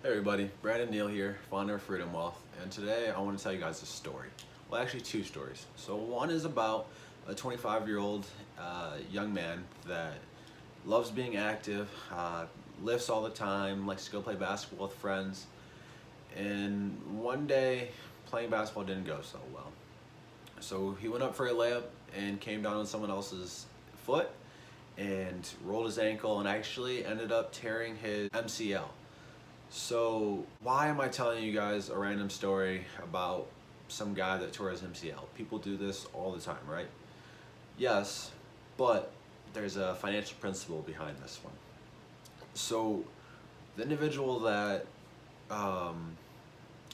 Hey everybody, Brandon Neal here, founder of Freedom Wealth, and today I want to tell you guys a story. Well, actually two stories. So one is about a 25-year-old young man that loves being active, lifts all the time, likes to go play basketball with friends, and one day playing basketball didn't go so well. So he went up for a layup and came down on someone else's foot and rolled his ankle and actually ended up tearing his MCL. So why am I telling you guys a random story about some guy that tore his MCL? People do this all the time, right? Yes, but there's a financial principle behind this one. So the individual that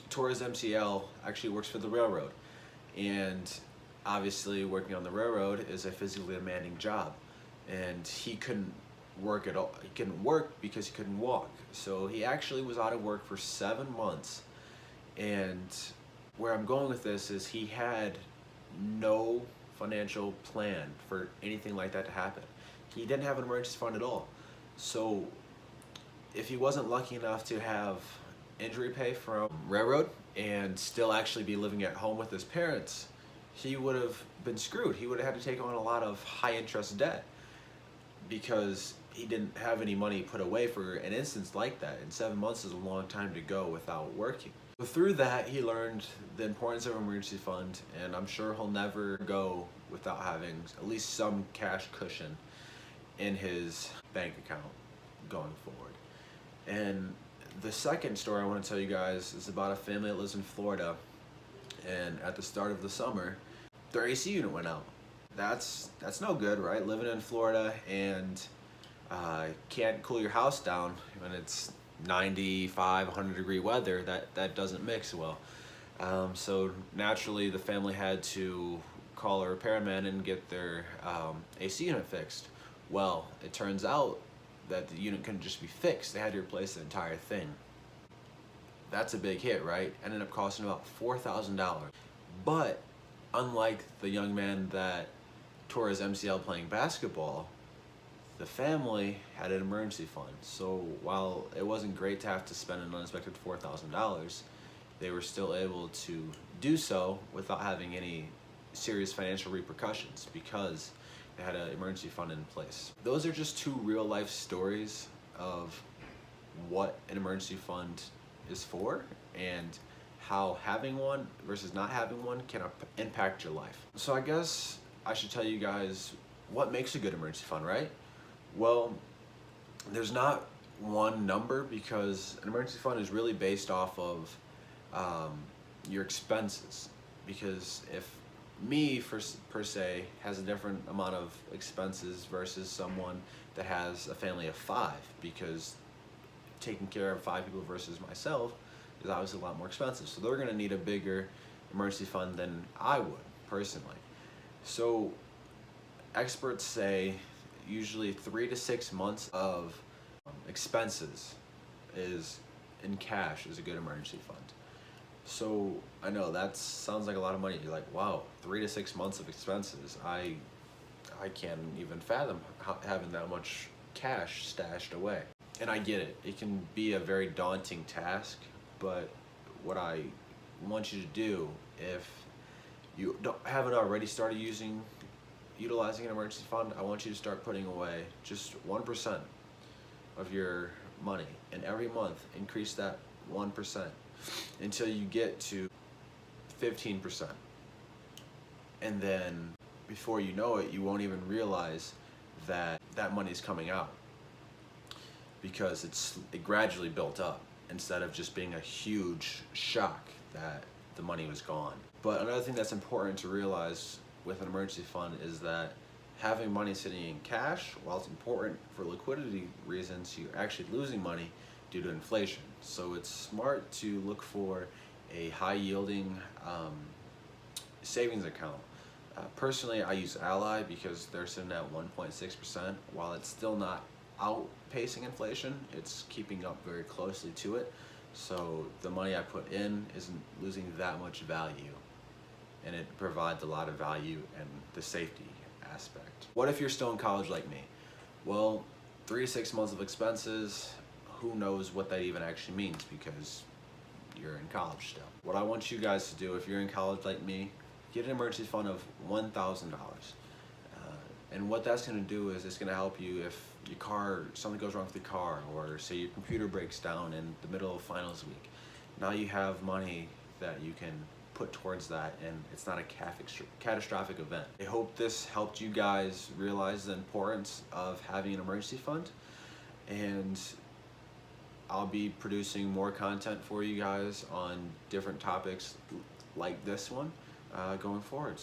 tore his MCL actually works for the railroad, and obviously working on the railroad is a physically demanding job, and he couldn't work at all. He couldn't work because he couldn't walk. So he actually was out of work for 7 months. And where I'm going with this is he had no financial plan for anything like that to happen. He didn't have an emergency fund at all. So if he wasn't lucky enough to have injury pay from railroad and still actually be living at home with his parents, he would have been screwed. He would have had to take on a lot of high interest debt because he didn't have any money put away for an instance like that. And 7 months is a long time to go without working. So through that, he learned the importance of an emergency fund, and I'm sure he'll never go without having at least some cash cushion in his bank account going forward. And the second story I want to tell you guys is about a family that lives in Florida, and at the start of the summer, their AC unit went out. That's no good, right? Living in Florida and can't cool your house down when it's 95, 100 degree weather. That doesn't mix well. So naturally, the family had to call a repairman and get their AC unit fixed. Well, it turns out that the unit couldn't just be fixed. They had to replace the entire thing. That's a big hit, right? Ended up costing about $4,000. But unlike the young man that tore his MCL playing basketball, the family had an emergency fund. So while it wasn't great to have to spend an unexpected $4,000, they were still able to do so without having any serious financial repercussions because they had an emergency fund in place. Those are just two real life stories of what an emergency fund is for and how having one versus not having one can impact your life. So I guess I should tell you guys what makes a good emergency fund, right? Well, there's not one number because an emergency fund is really based off of your expenses. Because if me, per se, has a different amount of expenses versus someone that has a family of 5, because taking care of 5 people versus myself is obviously a lot more expensive. So they're going to need a bigger emergency fund than I would personally. So experts say usually 3 to 6 months of expenses is in cash is a good emergency fund. So I know that sounds like a lot of money. You're like, wow, 3 to 6 months of expenses. I can't even fathom having that much cash stashed away. And I get it. It can be a very daunting task, but what I want you to do, if you haven't already started utilizing an emergency fund, I want you to start putting away just 1% of your money, and every month increase that 1% until you get to 15%. And then before you know it, you won't even realize that that money is coming out because it gradually built up instead of just being a huge shock that the money was gone. But another thing that's important to realize with an emergency fund is that having money sitting in cash, while it's important for liquidity reasons, you're actually losing money due to inflation. So it's smart to look for a high yielding savings account. Personally, I use Ally because they're sitting at 1.6%. While it's still not outpacing inflation, it's keeping up very closely to it. So the money I put in isn't losing that much value, and it provides a lot of value and the safety aspect. What if you're still in college like me? Well, 3 to 6 months of expenses, who knows what that even actually means because you're in college still. What I want you guys to do, if you're in college like me, get an emergency fund of $1,000. And what that's going to do is it's going to help you if your car, something goes wrong with your car, or say your computer breaks down in the middle of finals week. Now you have money that you can put towards that, and it's not a catastrophic event. I hope this helped you guys realize the importance of having an emergency fund, and I'll be producing more content for you guys on different topics like this one going forward.